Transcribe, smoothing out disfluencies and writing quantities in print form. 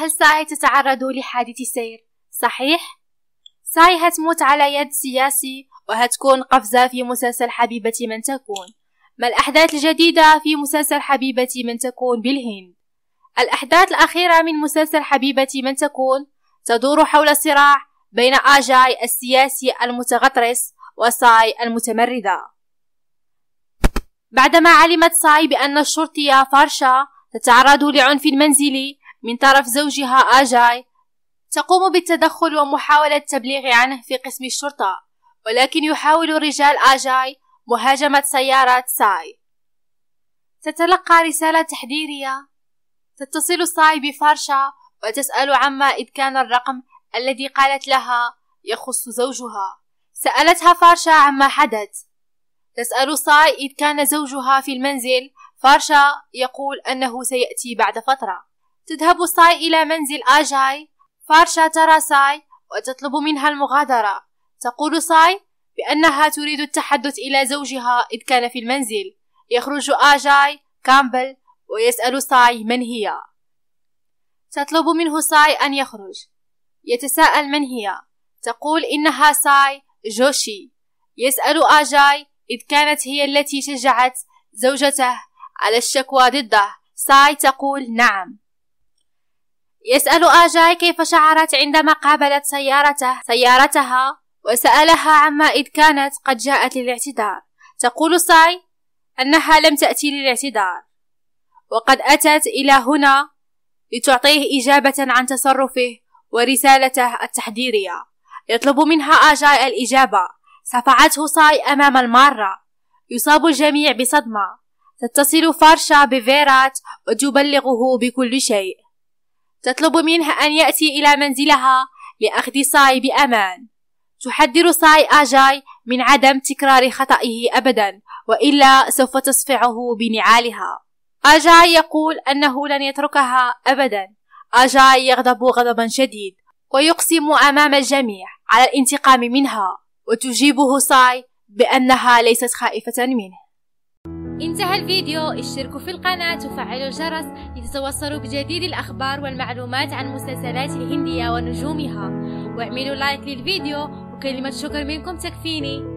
هل ساي تتعرض لحادث سير؟ صحيح؟ ساي هتموت على يد سياسي وهتكون قفزة في مسلسل حبيبة من تكون. ما الأحداث الجديدة في مسلسل حبيبة من تكون بالهند؟ الأحداث الأخيرة من مسلسل حبيبة من تكون تدور حول صراع بين آجاي السياسي المتغطرس وساي المتمردة. بعدما علمت ساي بأن الشرطية فارشا تتعرض لعنف منزلي من طرف زوجها آجاي، تقوم بالتدخل ومحاولة التبليغ عنه في قسم الشرطة، ولكن يحاول رجال آجاي مهاجمة سيارة ساي. تتلقى رسالة تحذيرية. تتصل ساي بفارشا وتسأل عما إذ كان الرقم الذي قالت لها يخص زوجها. سألتها فارشا عما حدث. تسأل ساي إذ كان زوجها في المنزل. فارشا يقول أنه سيأتي بعد فترة. تذهب ساي إلى منزل آجاي. فارشا ترى ساي وتطلب منها المغادرة. تقول ساي بأنها تريد التحدث إلى زوجها إذ كان في المنزل. يخرج آجاي كامبل ويسأل ساي من هي. تطلب منه ساي أن يخرج. يتساءل من هي. تقول إنها ساي جوشي. يسأل آجاي إذ كانت هي التي شجعت زوجته على الشكوى ضده. ساي تقول نعم. يسأل آجاي كيف شعرت عندما قابلت سيارتها وسألها عما إذ كانت قد جاءت للاعتذار. تقول ساي أنها لم تأتي للاعتذار وقد أتت إلى هنا لتعطيه إجابة عن تصرفه ورسالته التحذيرية. يطلب منها آجاي الإجابة. صفعته ساي أمام المارة. يصاب الجميع بصدمة. تتصل فارشا بفيرات وتبلغه بكل شيء. تطلب منه أن يأتي إلى منزلها لأخذ ساي بأمان. تحذر ساي آجاي من عدم تكرار خطئه أبدا وإلا سوف تصفعه بنعالها. آجاي يقول أنه لن يتركها أبدا. آجاي يغضب غضبا شديد ويقسم أمام الجميع على الانتقام منها، وتجيبه ساي بأنها ليست خائفة منه. انتهى الفيديو. اشتركوا في القناة وفعلوا الجرس لتتوصلوا بجديد الأخبار والمعلومات عن المسلسلات الهندية ونجومها، واعملوا لايك للفيديو وكلمة شكر منكم تكفيني.